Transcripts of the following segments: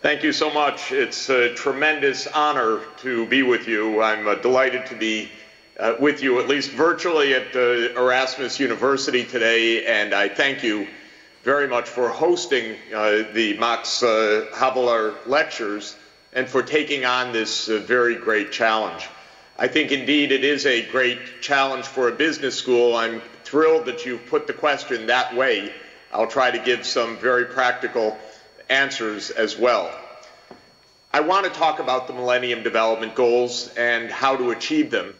Thank you so much. It's a tremendous honor to be with you. I'm delighted to be with you, at least virtually, at Erasmus University today, and I thank you very much for hosting the Max Havelaar Lectures and for taking on this very great challenge. I think indeed it is a great challenge for a business school. I'm thrilled that you've put the question that way. I'll try to give some very practical answers as well. I want to talk about the Millennium Development Goals and how to achieve them.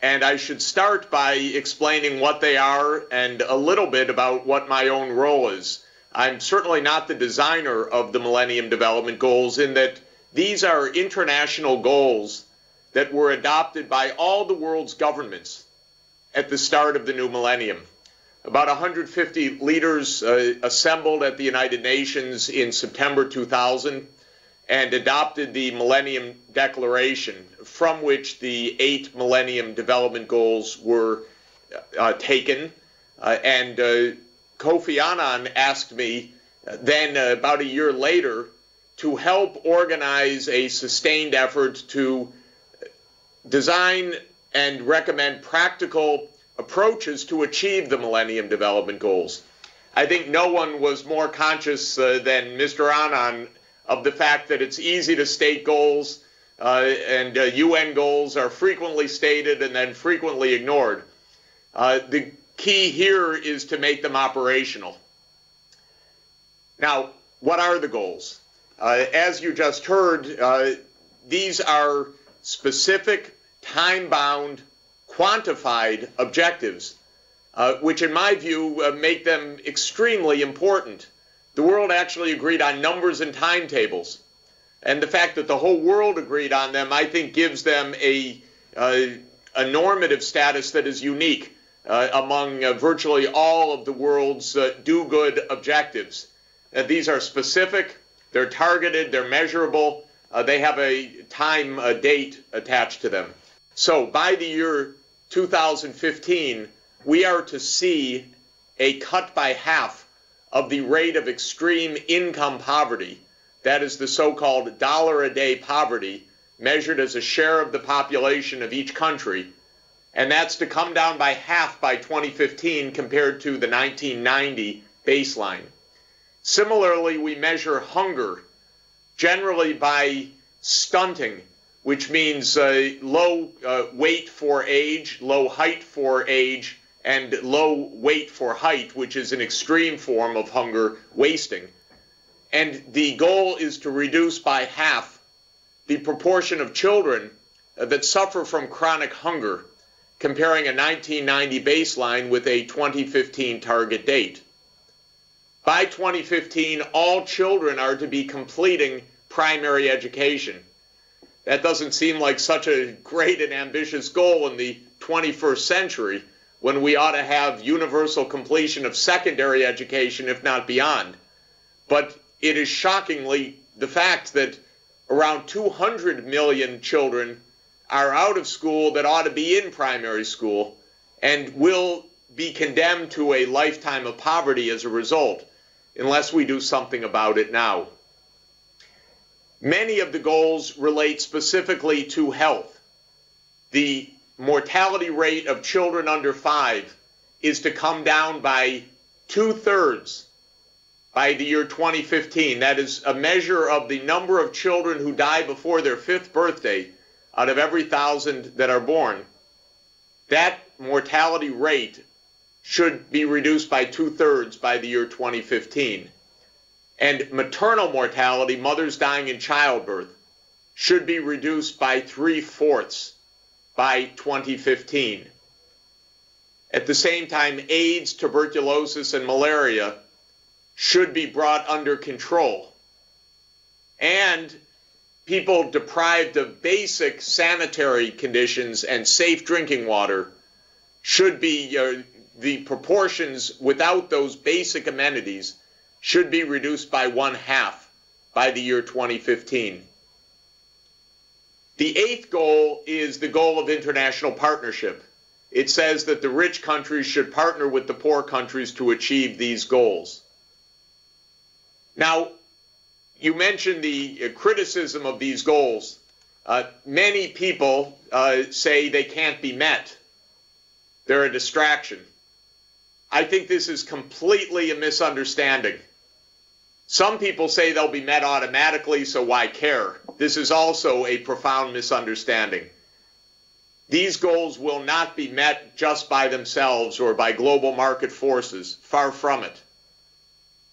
And I should start by explaining what they are and a little bit about what my own role is. I'm certainly not the designer of the Millennium Development Goals, in that these are international goals that were adopted by all the world's governments at the start of the new millennium. About 150 leaders assembled at the United Nations in September 2000 and adopted the Millennium Declaration, from which the 8 Millennium Development Goals were taken. And Kofi Annan asked me then, about a year later, to help organize a sustained effort to design and recommend practical approaches to achieve the Millennium Development Goals. I think no one was more conscious than Mr. Annan of the fact that it's easy to state goals, and UN goals are frequently stated and then frequently ignored. The key here is to make them operational. Now, what are the goals? As you just heard, these are specific, time-bound, quantified objectives, which in my view make them extremely important. The world actually agreed on numbers and timetables, and the fact that the whole world agreed on them, I think, gives them a normative status that is unique among virtually all of the world's do-good objectives. These are specific, they're targeted, they're measurable, they have a time, a date attached to them. So by the year 2015, we are to see a cut by half of the rate of extreme income poverty. That is the so-called dollar-a-day poverty, measured as a share of the population of each country. And that's to come down by half by 2015 compared to the 1990 baseline. Similarly, we measure hunger, generally by stunting, which means low weight for age, low height for age, and low weight for height, which is an extreme form of hunger wasting. And the goal is to reduce by half the proportion of children that suffer from chronic hunger, comparing a 1990 baseline with a 2015 target date. By 2015, all children are to be completing primary education. That doesn't seem like such a great and ambitious goal in the 21st century, when we ought to have universal completion of secondary education, if not beyond. But it is shockingly the fact that around 200 million children are out of school that ought to be in primary school and will be condemned to a lifetime of poverty as a result, unless we do something about it now. Many of the goals relate specifically to health. The mortality rate of children under 5 is to come down by 2/3 by the year 2015. That is a measure of the number of children who die before their 5th birthday out of every 1,000 that are born. That mortality rate should be reduced by 2/3 by the year 2015. And maternal mortality, mothers dying in childbirth, should be reduced by 3/4 by 2015. At the same time, AIDS, tuberculosis, and malaria should be brought under control. And people deprived of basic sanitary conditions and safe drinking water should be, the proportions without those basic amenities should be reduced by 1/2 by the year 2015. The 8th goal is the goal of international partnership. It says that the rich countries should partner with the poor countries to achieve these goals. Now, you You mentioned the criticism of these goals. Many people say they can't be met. They're a distraction. I think this is completely a misunderstanding. Some people say they'll be met automatically, so why care? This is also a profound misunderstanding. These goals will not be met just by themselves or by global market forces. Far from it.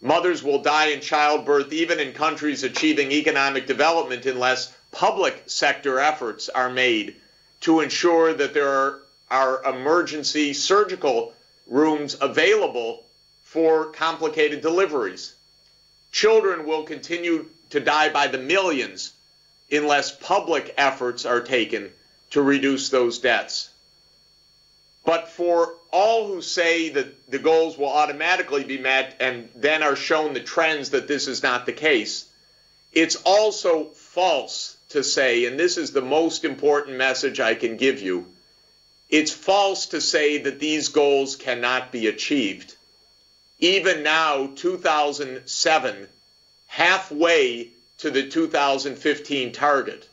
Mothers will die in childbirth even in countries achieving economic development unless public sector efforts are made to ensure that there are emergency surgical rooms available for complicated deliveries. Children will continue to die by the millions unless public efforts are taken to reduce those deaths. But for all who say that the goals will automatically be met and then are shown the trends that this is not the case, it's also false to say, and this is the most important message I can give you, it's false to say that these goals cannot be achieved. Even now, 2007, halfway to the 2015 target,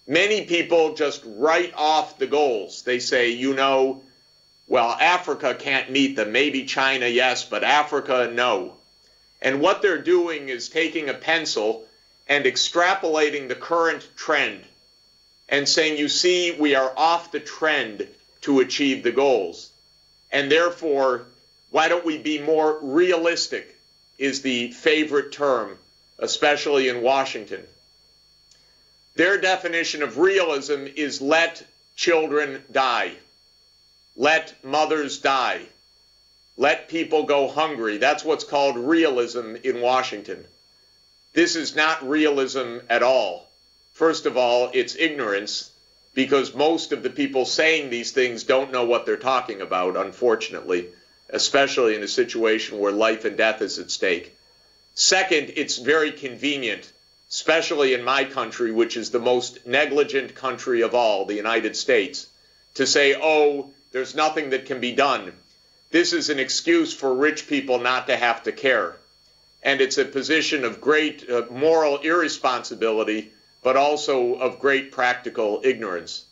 many people just write off the goals. They say, well, Africa can't meet them. Maybe China, yes, but Africa, no. And what they're doing is taking a pencil and extrapolating the current trend and saying, you see, we are off the trend to achieve the goals. And therefore, why don't we be more realistic is the favorite term, especially in Washington. Their definition of realism is let children die. Let mothers die. Let people go hungry. That's what's called realism in Washington. This is not realism at all. First of all, it's ignorance, because most of the people saying these things don't know what they're talking about, unfortunately, especially in a situation where life and death is at stake. Second, it's very convenient, especially in my country, which is the most negligent country of all, the United States, to say, oh, there's nothing that can be done. This is an excuse for rich people not to have to care. And it's a position of great moral irresponsibility, but also of great practical ignorance.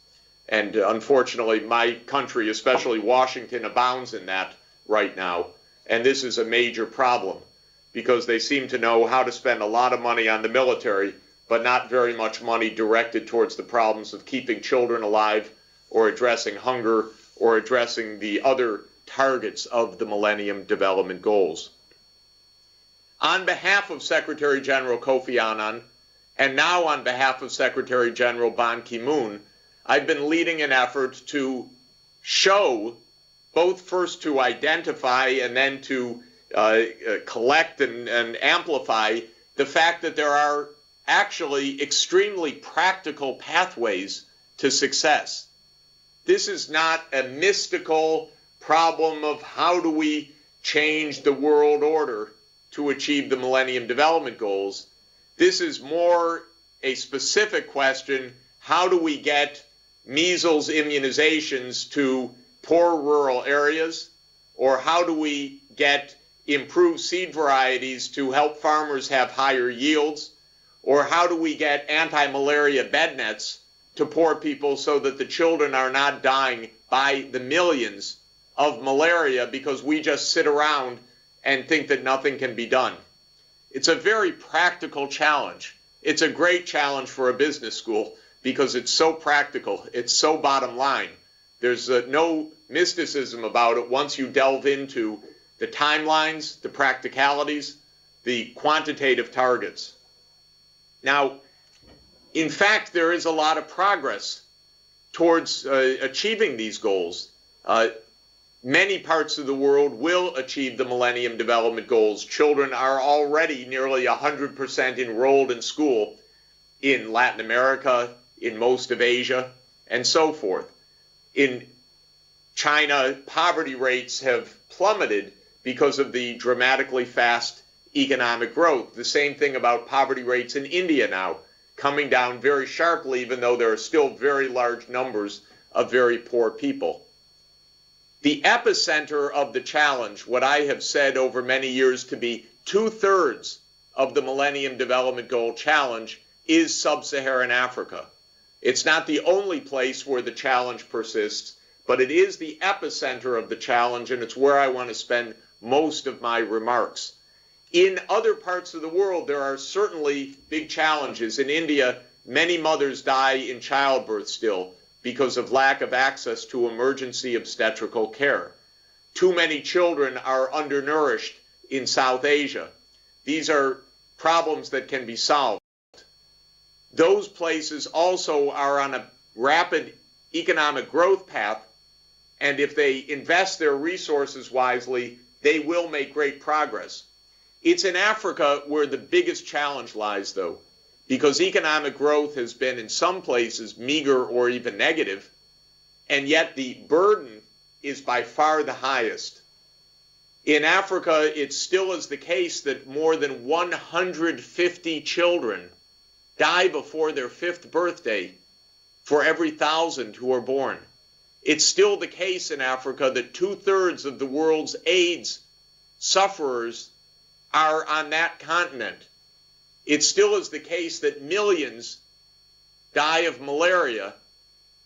And unfortunately, my country, especially Washington, abounds in that right now. And this is a major problem, because they seem to know how to spend a lot of money on the military, but not very much money directed towards the problems of keeping children alive or addressing hunger or addressing the other targets of the Millennium Development Goals. On behalf of Secretary General Kofi Annan, and now on behalf of Secretary General Ban Ki-moon, I've been leading an effort to show, both first to identify and then to collect and amplify the fact that there are actually extremely practical pathways to success. This is not a mystical problem of how do we change the world order to achieve the Millennium Development Goals. This is more a specific question: how do we get measles immunizations to poor rural areas? Or how do we get improved seed varieties to help farmers have higher yields? Or how do we get anti-malaria bed nets to poor people so that the children are not dying by the millions of malaria because we just sit around and think that nothing can be done? It's a very practical challenge. It's a great challenge for a business school because it's so practical. It's so bottom line. There's no mysticism about it once you delve into the timelines, the practicalities, the quantitative targets. Now, in fact, there is a lot of progress towards achieving these goals. Many parts of the world will achieve the Millennium Development Goals. Children are already nearly 100% enrolled in school in Latin America, in most of Asia, and so forth. In China, poverty rates have plummeted because of the dramatically fast economic growth. The same thing about poverty rates in India now, coming down very sharply, even though there are still very large numbers of very poor people. The epicenter of the challenge, what I have said over many years to be 2/3 of the Millennium Development Goal challenge is sub-Saharan Africa. It's not the only place where the challenge persists, but it is the epicenter of the challenge, and it's where I want to spend most of my remarks. In other parts of the world, there are certainly big challenges. In India, many mothers die in childbirth still because of lack of access to emergency obstetrical care. Too many children are undernourished in South Asia. These are problems that can be solved. Those places also are on a rapid economic growth path, and if they invest their resources wisely, they will make great progress. It's in Africa where the biggest challenge lies, though, because economic growth has been in some places meager or even negative, and yet the burden is by far the highest. In Africa, it still is the case that more than 150 children die before their 5th birthday for every 1,000 who are born. It's still the case in Africa that 2/3 of the world's AIDS sufferers are on that continent. It still is the case that millions die of malaria,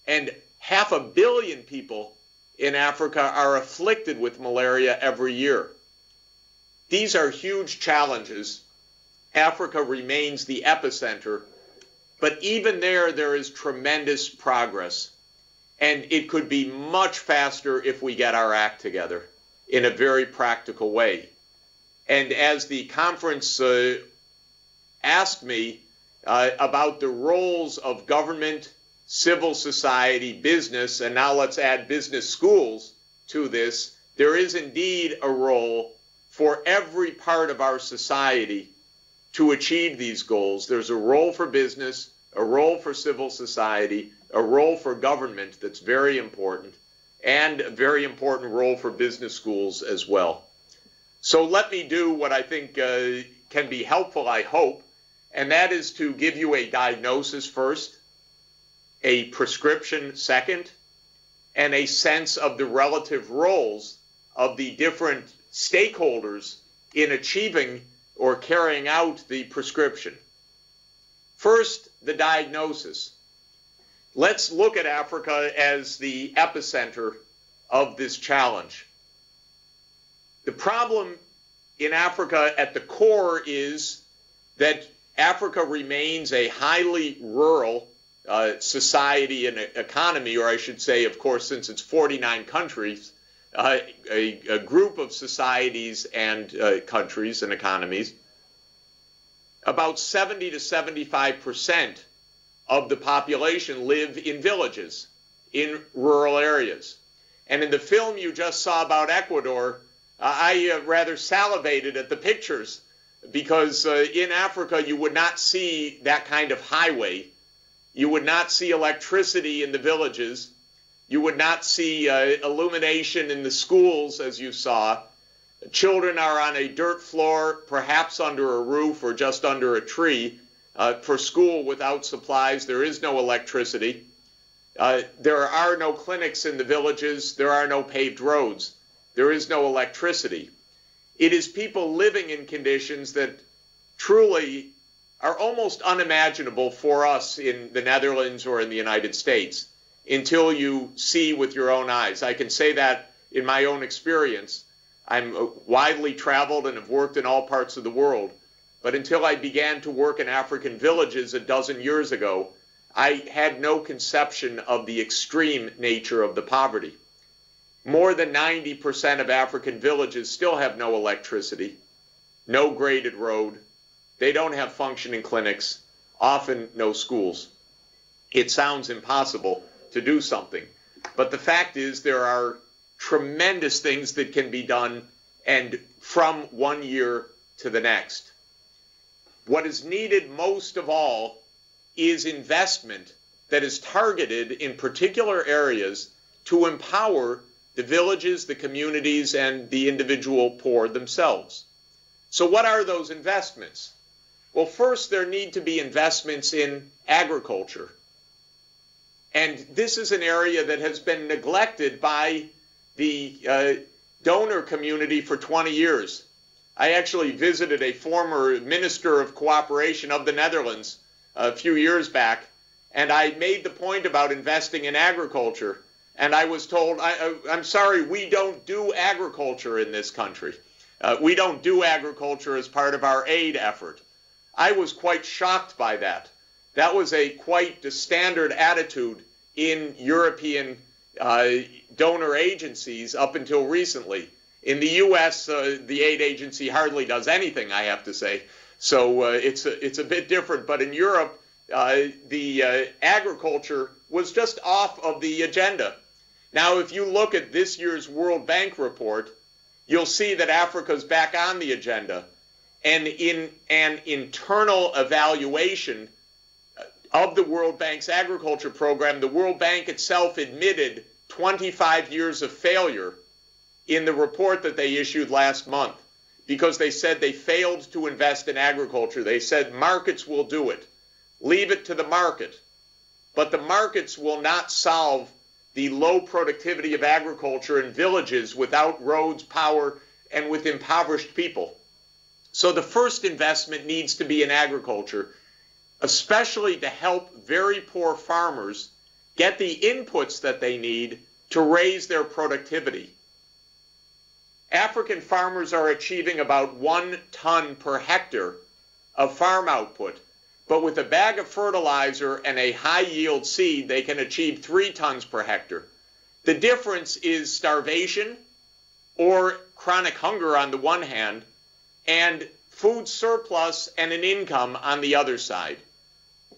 and 500 million people in Africa are afflicted with malaria every year. These are huge challenges. Africa remains the epicenter, but even there is tremendous progress, and it could be much faster if we get our act together in a very practical way. And as the conference asked me about the roles of government, civil society, business, and now let's add business schools to this, there is indeed a role for every part of our society to achieve these goals. There's a role for business, a role for civil society, a role for government that's very important, and a very important role for business schools as well. So let me do what I think can be helpful, I hope, and that is to give you a diagnosis first, a prescription second, and a sense of the relative roles of the different stakeholders in achieving or carrying out the prescription. First, the diagnosis. Let's look at Africa as the epicenter of this challenge. The problem in Africa at the core is that Africa remains a highly rural society and economy, or I should say, of course, since it's 49 countries, a group of societies and countries and economies. About 70 to 75% of the population live in villages, in rural areas. And in the film you just saw about Ecuador, I rather salivated at the pictures because in Africa you would not see that kind of highway. You would not see electricity in the villages. You would not see illumination in the schools, as you saw. Children are on a dirt floor, perhaps under a roof or just under a tree, for school without supplies. There is no electricity. There are no clinics in the villages. There are no paved roads. There is no electricity. It is people living in conditions that truly are almost unimaginable for us in the Netherlands or in the United States until you see with your own eyes. I can say that in my own experience. I'm widely traveled and have worked in all parts of the world. But until I began to work in African villages a dozen years ago, I had no conception of the extreme nature of the poverty. More than 90% of African villages still have no electricity, no graded road. They don't have functioning clinics, often no schools. It sounds impossible to do something. But the fact is there are tremendous things that can be done, and from one year to the next. What is needed most of all is investment that is targeted in particular areas to empower the villages, the communities, and the individual poor themselves. So what are those investments? Well, first, there need to be investments in agriculture. And this is an area that has been neglected by the donor community for 20 years. I actually visited a former minister of cooperation of the Netherlands a few years back, and I made the point about investing in agriculture. And I was told, I'm sorry, we don't do agriculture in this country. We don't do agriculture as part of our aid effort. I was quite shocked by that. That was a quite standard attitude in European donor agencies up until recently. In the U.S., the aid agency hardly does anything, I have to say. So it's a bit different. But in Europe, the agriculture was just off of the agenda. Now, if you look at this year's World Bank report, you'll see that Africa's back on the agenda. And in an internal evaluation of the World Bank's agriculture program, the World Bank itself admitted 25 years of failure in the report that they issued last month, because they said they failed to invest in agriculture. They said markets will do it. Leave it to the market. But the markets will not solve the low productivity of agriculture in villages without roads, power, and with impoverished people. So the first investment needs to be in agriculture, especially to help very poor farmers get the inputs that they need to raise their productivity. African farmers are achieving about 1 ton per hectare of farm output, but with a bag of fertilizer and a high-yield seed, they can achieve 3 tons per hectare. The difference is starvation or chronic hunger on the one hand, and food surplus and an income on the other side.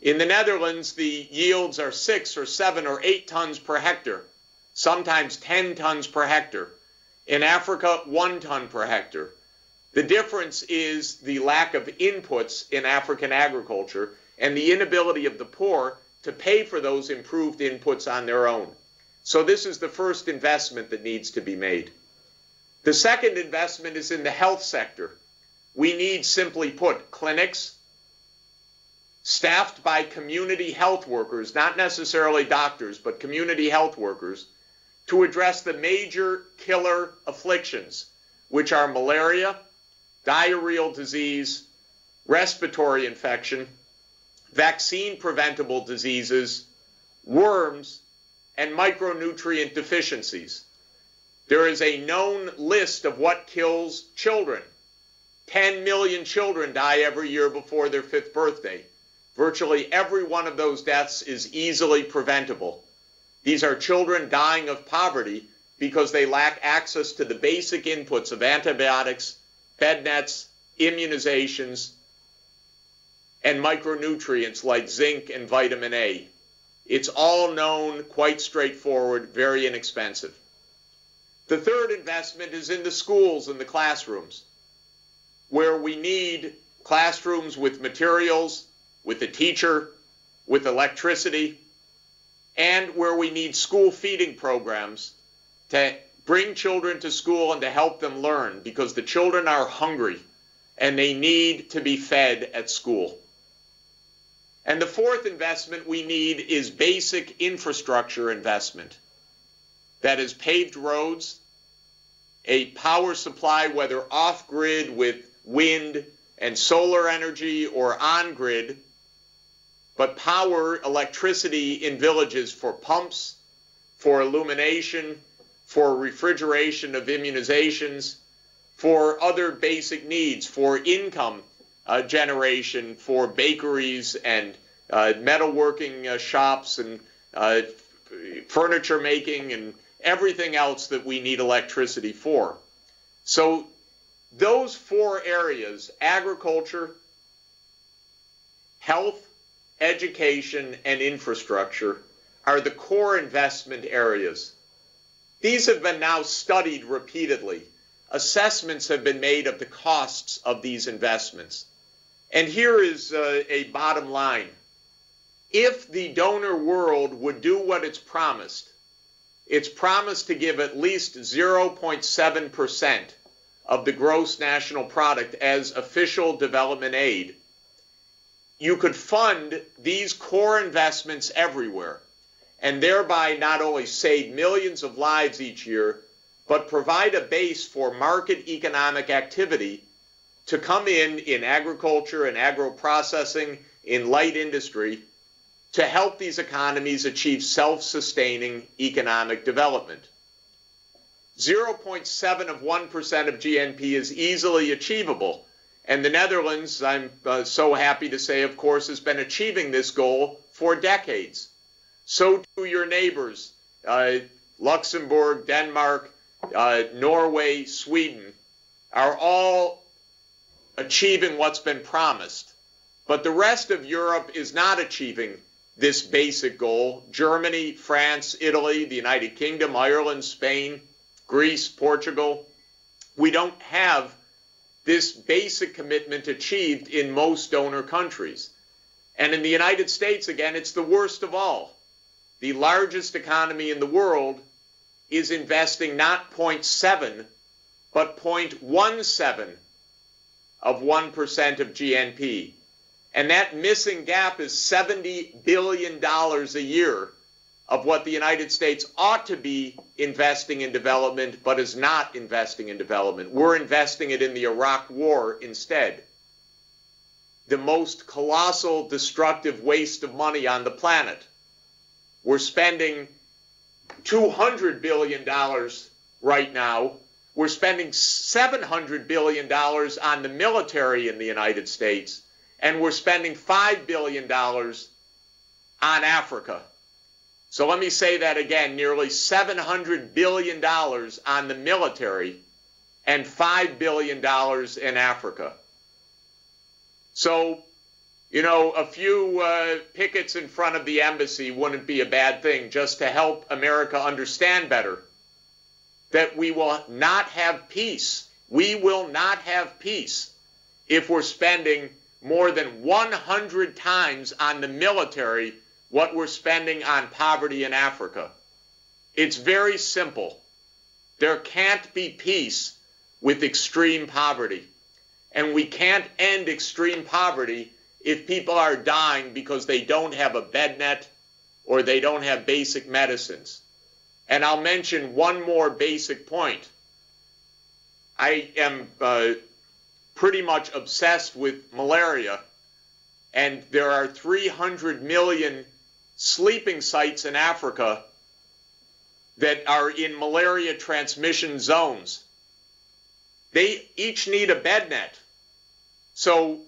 In the Netherlands, the yields are 6 or 7 or 8 tons per hectare, sometimes 10 tons per hectare. In Africa, 1 ton per hectare. The difference is the lack of inputs in African agriculture and the inability of the poor to pay for those improved inputs on their own. So this is the first investment that needs to be made. The second investment is in the health sector. We need, simply put, clinics staffed by community health workers, not necessarily doctors, but community health workers, to address the major killer afflictions, which are malaria, diarrheal disease, respiratory infection, vaccine-preventable diseases, worms, and micronutrient deficiencies. There is a known list of what kills children. 10 million children die every year before their 5th birthday. Virtually every one of those deaths is easily preventable. These are children dying of poverty because they lack access to the basic inputs of antibiotics, bed nets, immunizations, and micronutrients like zinc and vitamin A. It's all known, quite straightforward, very inexpensive. The third investment is in the schools and the classrooms, where we need classrooms with materials, with a teacher, with electricity, and where we need school feeding programs to bring children to school and to help them learn, because the children are hungry and they need to be fed at school. And the fourth investment we need is basic infrastructure investment. That is paved roads, a power supply, whether off-grid with wind and solar energy or on-grid, but power, electricity in villages for pumps, for illumination, for refrigeration of immunizations, for other basic needs, for income generation, for bakeries and metalworking shops and furniture making and everything else that we need electricity for. So those 4 areas, agriculture, health, education, and infrastructure, are the core investment areas. These have been now studied repeatedly. Assessments have been made of the costs of these investments. And here is a bottom line. If the donor world would do what it's promised to give at least 0.7% of the gross national product as official development aid, you could fund these core investments everywhere and thereby not only save millions of lives each year, but provide a base for market economic activity to come in agriculture and agro-processing, in light industry, to help these economies achieve self-sustaining economic development. 0.7 of 1% of GNP is easily achievable. And the Netherlands, I'm so happy to say, of course, has been achieving this goal for decades. So do your neighbors, Luxembourg, Denmark, Norway, Sweden, are all achieving what's been promised. But the rest of Europe is not achieving this basic goal. Germany, France, Italy, the United Kingdom, Ireland, Spain, Greece, Portugal. We don't have this basic commitment achieved in most donor countries. And in the United States, again, it's the worst of all. The largest economy in the world is investing not 0.7, but 0.17 of 1% of GNP. And that missing gap is $70 billion a year of what the United States ought to be investing in development, but is not investing in development. We're investing it in the Iraq War instead. The most colossal, destructive waste of money on the planet. We're spending $200 billion right now. We're spending $700 billion on the military in the United States, and we're spending $5 billion on Africa. So let me say that again, nearly $700 billion on the military and $5 billion in Africa. So, you know, a few pickets in front of the embassy wouldn't be a bad thing, just to help America understand better that we will not have peace. We will not have peace if we're spending more than 100 times on the military what we're spending on poverty in Africa. It's very simple. There can't be peace with extreme poverty. And we can't end extreme poverty if people are dying because they don't have a bed net or they don't have basic medicines. And I'll mention one more basic point. I am pretty much obsessed with malaria, and there are 300 million sleeping sites in Africa that are in malaria transmission zones. They each need a bed net. So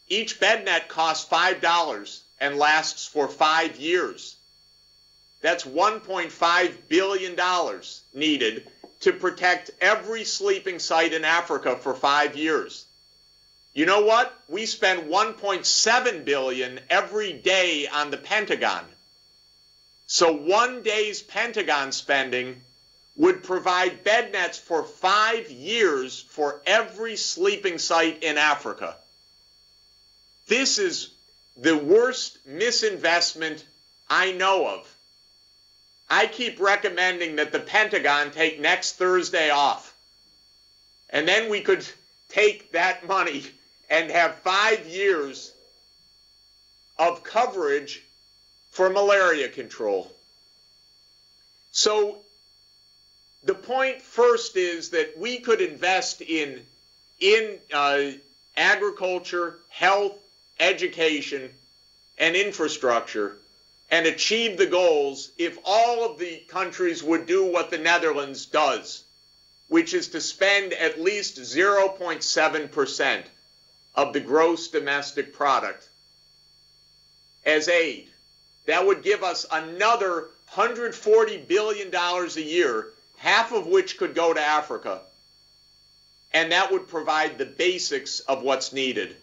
each bed net costs $5 and lasts for 5 years. That's $1.5 billion needed to protect every sleeping site in Africa for 5 years. You know what? We spend $1.7 billion every day on the Pentagon. So 1 day's Pentagon spending would provide bed nets for 5 years for every sleeping site in Africa. This is the worst misinvestment I know of. I keep recommending that the Pentagon take next Thursday off. And then we could take that money and have 5 years of coverage for malaria control. So the point first is that we could invest in agriculture, health, education, and infrastructure and achieve the goals if all of the countries would do what the Netherlands does, which is to spend at least 0.7% of the gross domestic product as aid. That would give us another $140 billion a year, half of which could go to Africa. And that would provide the basics of what's needed.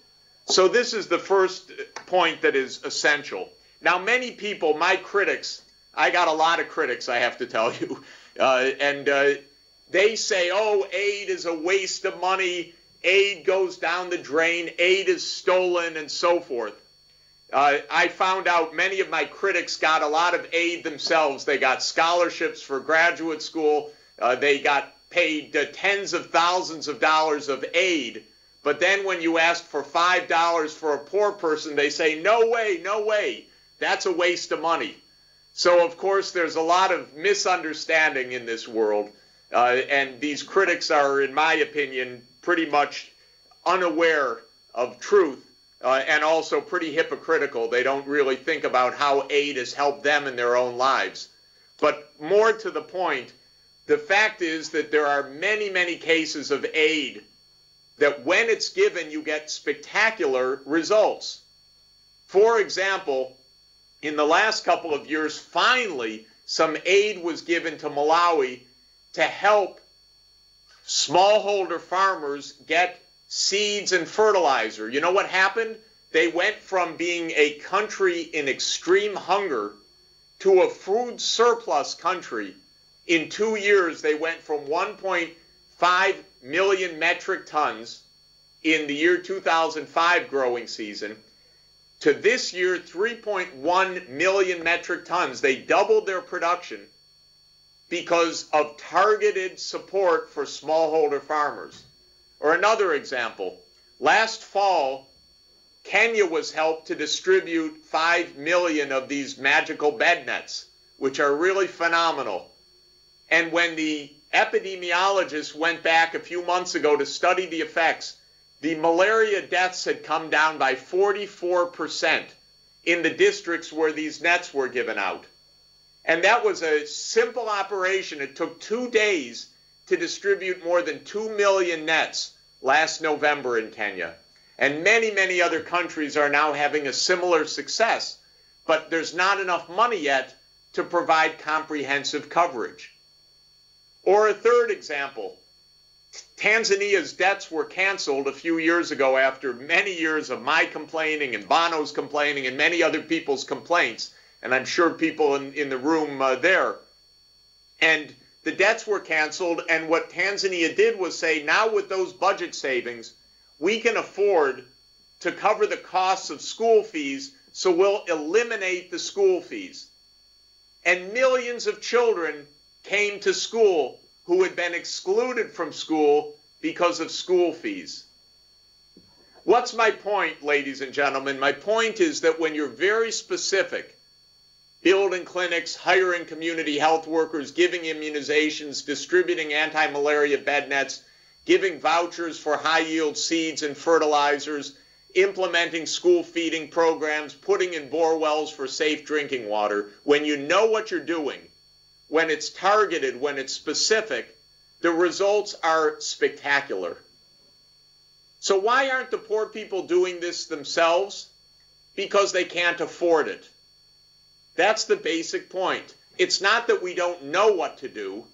So this is the first point that is essential. Now, many people, my critics, I got a lot of critics, I have to tell you, and they say, oh, aid is a waste of money, aid goes down the drain, aid is stolen, and so forth. I found out many of my critics got a lot of aid themselves. They got scholarships for graduate school. They got paid tens of thousands of dollars of aid. But then when you ask for $5 for a poor person, they say, no way, no way. That's a waste of money. So, of course, there's a lot of misunderstanding in this world. And these critics are, in my opinion, pretty much unaware of truth and also pretty hypocritical. They don't really think about how aid has helped them in their own lives. But more to the point, the fact is that there are many, many cases of aid that when it's given, you get spectacular results. For example, in the last couple of years, finally, some aid was given to Malawi to help smallholder farmers get seeds and fertilizer. You know what happened? They went from being a country in extreme hunger to a food surplus country. In 2 years, they went from 1.5 million metric tons in the year 2005 growing season to this year 3.1 million metric tons. They doubled their production because of targeted support for smallholder farmers. Or another example, last fall, Kenya was helped to distribute 5 million of these magical bed nets, which are really phenomenal. And when the epidemiologists went back a few months ago to study the effects, the malaria deaths had come down by 44% in the districts where these nets were given out. And that was a simple operation. It took 2 days to distribute more than 2 million nets last November in Kenya. And many, many other countries are now having a similar success, but there's not enough money yet to provide comprehensive coverage. Or a third example, Tanzania's debts were canceled a few years ago after many years of my complaining and Bono's complaining and many other people's complaints, and I'm sure people in the room there. And the debts were canceled, and what Tanzania did was say, now with those budget savings, we can afford to cover the costs of school fees, so we'll eliminate the school fees. And millions of children came to school who had been excluded from school because of school fees. What's my point, ladies and gentlemen? My point is that when you're very specific, building clinics, hiring community health workers, giving immunizations, distributing anti-malaria bed nets, giving vouchers for high-yield seeds and fertilizers, implementing school feeding programs, putting in bore wells for safe drinking water, when you know what you're doing, when it's targeted, when it's specific, the results are spectacular. So why aren't the poor people doing this themselves? Because they can't afford it. That's the basic point. It's not that we don't know what to do.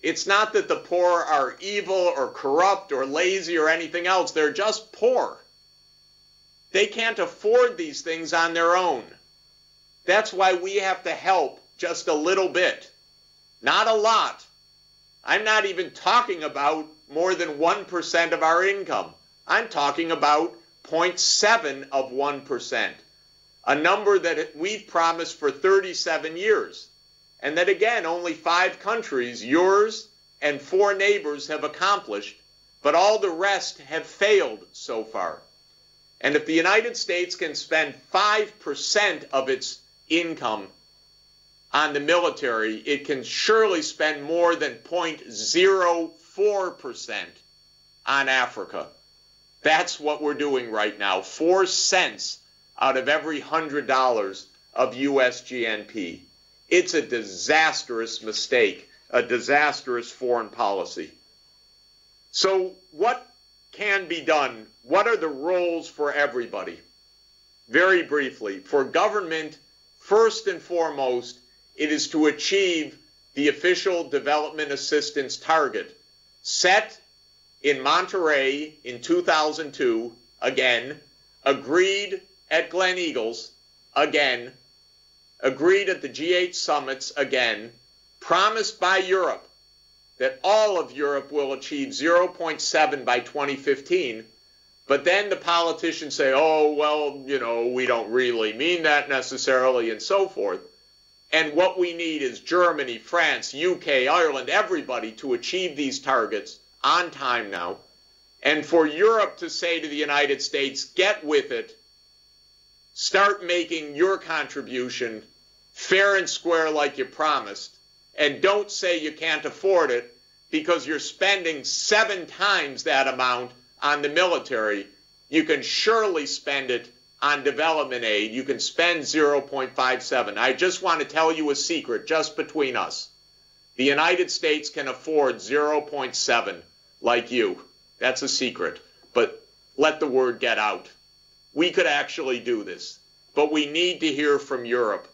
It's not that the poor are evil or corrupt or lazy or anything else. They're just poor. They can't afford these things on their own. That's why we have to help just a little bit. Not a lot. I'm not even talking about more than 1% of our income. I'm talking about 0.7 of 1%, a number that we've promised for 37 years, and that, again, only 5 countries, yours and 4 neighbors, have accomplished, but all the rest have failed so far. And if the United States can spend 5% of its income on the military, it can surely spend more than 0.04% on Africa. That's what we're doing right now, 4 cents out of every $100 of U.S. GNP. It's a disastrous mistake, a disastrous foreign policy. So what can be done? What are the roles for everybody? Very briefly, for government, first and foremost, it is to achieve the official development assistance target set in Monterey in 2002, again, agreed at Glen Eagles, again, agreed at the G8 summits, again, promised by Europe that all of Europe will achieve 0.7 by 2015, but then the politicians say, oh, well, you know, we don't really mean that necessarily, and so forth. And what we need is Germany, France, UK, Ireland, everybody to achieve these targets on time now. And for Europe to say to the United States, get with it, start making your contribution fair and square like you promised, and don't say you can't afford it because you're spending 7 times that amount on the military, you can surely spend it on development aid. You can spend 0.57. I just want to tell you a secret just between us. The United States can afford 0.7 like you. That's a secret. But let the word get out. We could actually do this. But we need to hear from Europe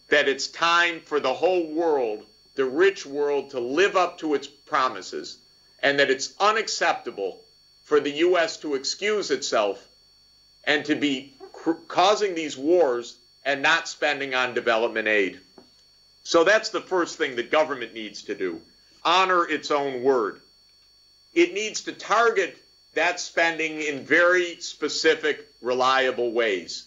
that it's time for the whole world, the rich world, to live up to its promises, and that it's unacceptable for the U.S. to excuse itself and to be causing these wars and not spending on development aid. So that's the first thing that government needs to do. Honor its own word. It needs to target that spending in very specific, reliable ways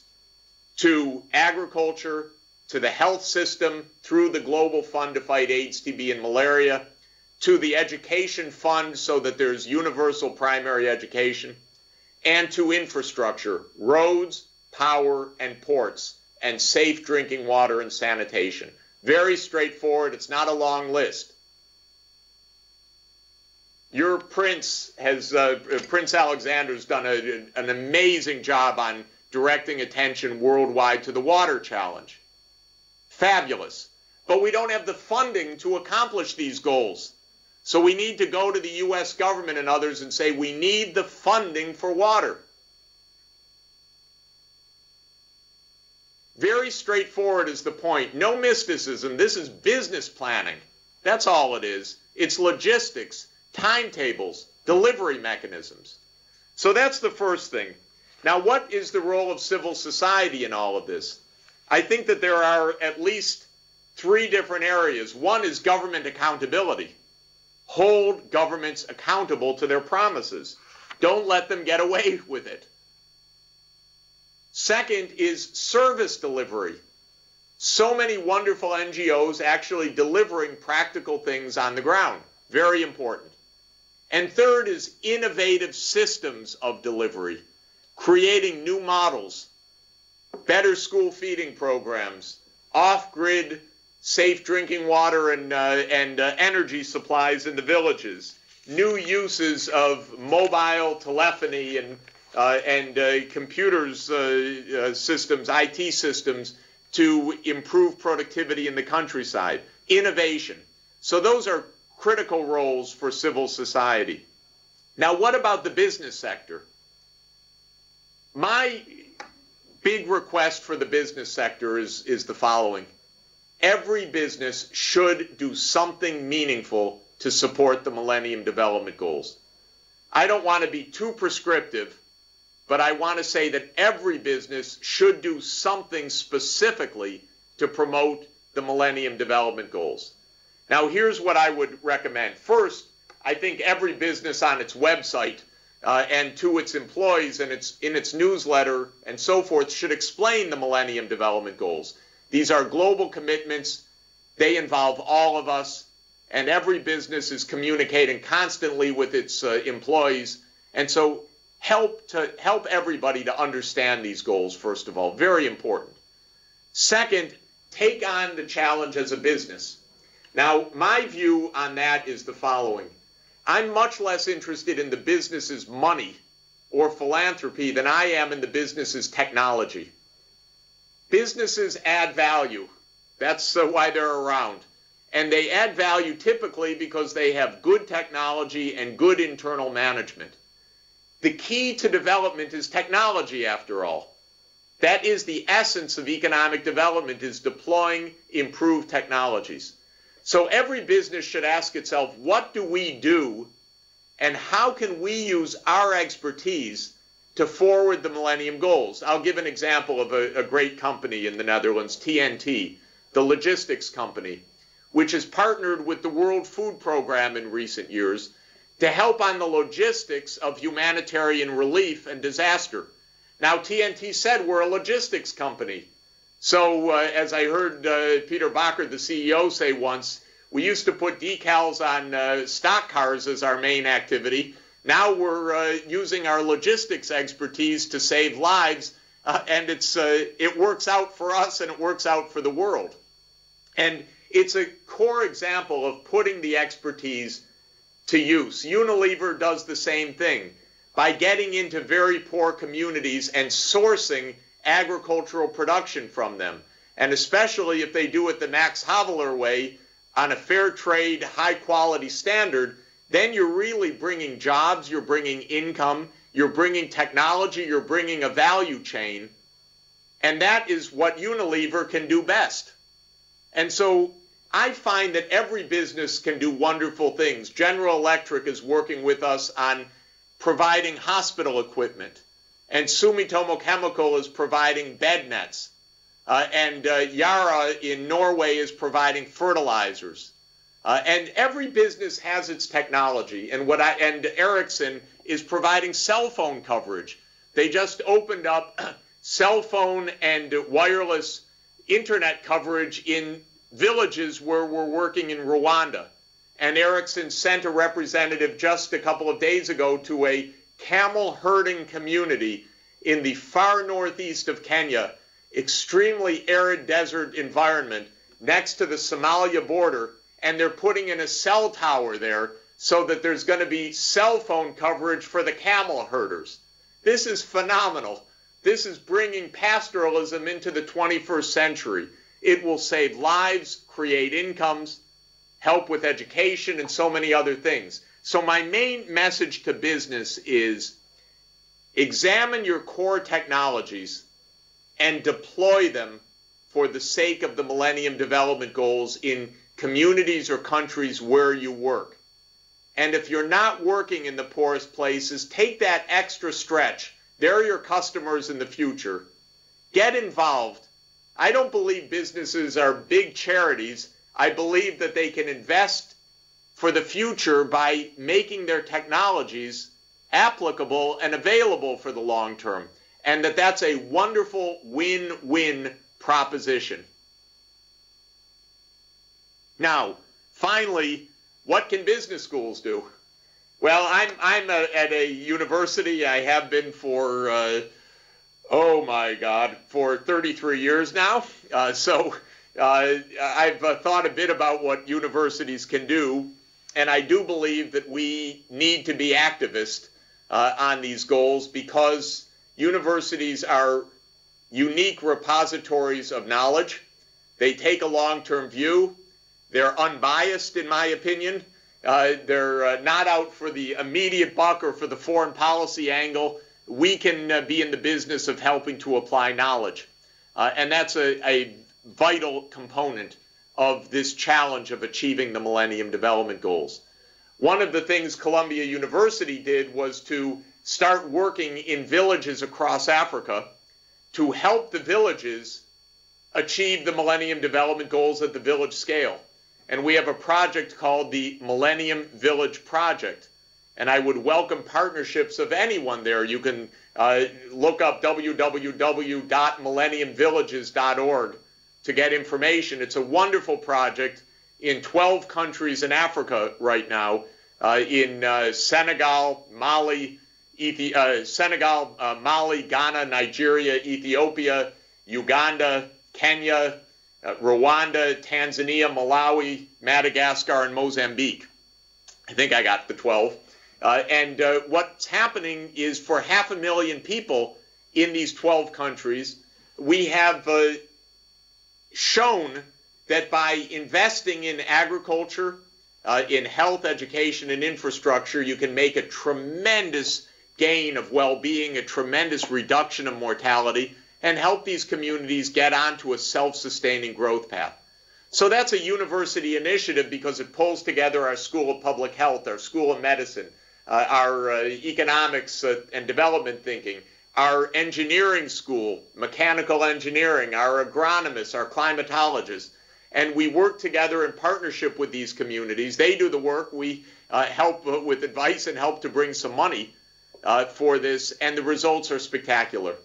to agriculture, to the health system through the Global Fund to fight AIDS, TB, and malaria, to the education fund so that there's universal primary education, and to infrastructure, roads, power, and ports, and safe drinking water and sanitation. Very straightforward. It's not a long list. Your prince has, Prince Alexander's done an amazing job on directing attention worldwide to the water challenge. Fabulous. But we don't have the funding to accomplish these goals. So we need to go to the U.S. government and others and say, we need the funding for water. Very straightforward is the point. No mysticism. This is business planning. That's all it is. It's logistics, timetables, delivery mechanisms. So that's the first thing. Now, what is the role of civil society in all of this? I think that there are at least three different areas. One is government accountability. Hold governments accountable to their promises. Don't let them get away with it. Second is service delivery. So many wonderful NGOs actually delivering practical things on the ground. Very important. And third is innovative systems of delivery, creating new models, better school feeding programs, off-grid safe drinking water and energy supplies in the villages, new uses of mobile telephony and computers systems, IT systems to improve productivity in the countryside, innovation. So those are critical roles for civil society. Now, what about the business sector? My big request for the business sector is the following. Every business should do something meaningful to support the Millennium Development Goals. I don't want to be too prescriptive, but I want to say that every business should do something specifically to promote the Millennium Development Goals. Now, here's what I would recommend. First, I think every business on its website and to its employees and in its newsletter and so forth should explain the Millennium Development Goals. These are global commitments. They involve all of us, and every business is communicating constantly with its employees. And so help everybody to understand these goals, first of all. Very important. Second, take on the challenge as a business. Now, my view on that is the following. I'm much less interested in the business's money or philanthropy than I am in the business's technology. Businesses add value. That's why they're around. And they add value typically because they have good technology and good internal management. The key to development is technology, after all. That is the essence of economic development, is deploying improved technologies. So every business should ask itself, what do we do and how can we use our expertise to forward the Millennium Goals? I'll give an example of a great company in the Netherlands, TNT, the logistics company, which has partnered with the World Food Program in recent years to help on the logistics of humanitarian relief and disaster. Now, TNT said we're a logistics company. So as I heard Peter Bakker, the CEO, say once, we used to put decals on stock cars as our main activity. Now we're using our logistics expertise to save lives, and it works out for us and it works out for the world. And it's a core example of putting the expertise to use. Unilever does the same thing. by getting into very poor communities and sourcing agricultural production from them. And especially if they do it the Max Havelaar way on a fair trade, high quality standard, then you're really bringing jobs, you're bringing income, you're bringing technology, you're bringing a value chain. And that is what Unilever can do best. And so I find that every business can do wonderful things. General Electric is working with us on providing hospital equipment, and Sumitomo Chemical is providing bed nets, and Yara in Norway is providing fertilizers. And every business has its technology, and Ericsson is providing cell phone coverage. They just opened up cell phone and wireless internet coverage in villages where we're working in Rwanda. And Ericsson sent a representative just a couple of days ago to a camel herding community in the far northeast of Kenya, extremely arid desert environment next to the Somalia border, and they're putting in a cell tower there so that there's going to be cell phone coverage for the camel herders. This is phenomenal. This is bringing pastoralism into the 21st century. It will save lives, create incomes, help with education, and so many other things. So my main message to business is examine your core technologies and deploy them for the sake of the Millennium Development Goals in communities or countries where you work. And if you're not working in the poorest places, take that extra stretch. They're your customers in the future. Get involved. I don't believe businesses are big charities. I believe that they can invest for the future by making their technologies applicable and available for the long term, and that's a wonderful win-win proposition. Now, finally, what can business schools do? Well, I'm at a university. I have been for, oh my God, for 33 years now. I've thought a bit about what universities can do, and I do believe that we need to be activists on these goals, because universities are unique repositories of knowledge. They take a long-term view. They're unbiased, in my opinion. They're not out for the immediate buck or for the foreign policy angle. We can be in the business of helping to apply knowledge. And that's a vital component of this challenge of achieving the Millennium Development Goals. One of the things Columbia University did was to start working in villages across Africa to help the villages achieve the Millennium Development Goals at the village scale. And we have a project called the Millennium Village Project. And I would welcome partnerships of anyone there. You can look up www.millenniumvillages.org to get information. It's a wonderful project in 12 countries in Africa right now, in Senegal, Mali, Ghana, Nigeria, Ethiopia, Uganda, Kenya, Rwanda, Tanzania, Malawi, Madagascar, and Mozambique. I think I got the 12. And what's happening is, for 500,000 people in these 12 countries, we have shown that by investing in agriculture, in health, education, and infrastructure, you can make a tremendous gain of well-being, a tremendous reduction of mortality, and help these communities get onto a self-sustaining growth path. So that's a university initiative, because it pulls together our School of Public Health, our School of Medicine, our economics and development thinking, our engineering school, mechanical engineering, our agronomists, our climatologists. And we work together in partnership with these communities. They do the work. We help with advice and help to bring some money for this, and the results are spectacular.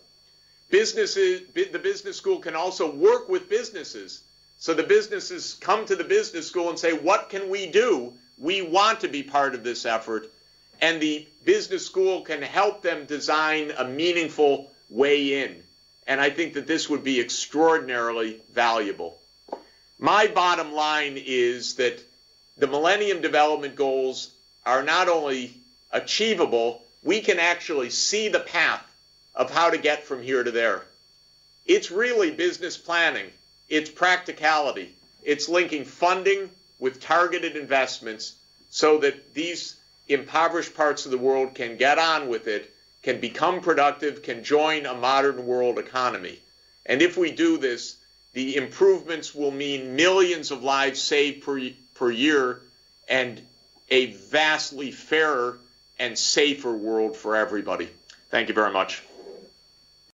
The business school can also work with businesses. So the businesses come to the business school and say, what can we do? We want to be part of this effort. And the business school can help them design a meaningful way in. And I think that this would be extraordinarily valuable. My bottom line is that the Millennium Development Goals are not only achievable, we can actually see the path of how to get from here to there. It's really business planning. It's practicality. It's linking funding with targeted investments so that these impoverished parts of the world can get on with it, can become productive, can join a modern world economy. And if we do this, the improvements will mean millions of lives saved per year and a vastly fairer and safer world for everybody. Thank you very much.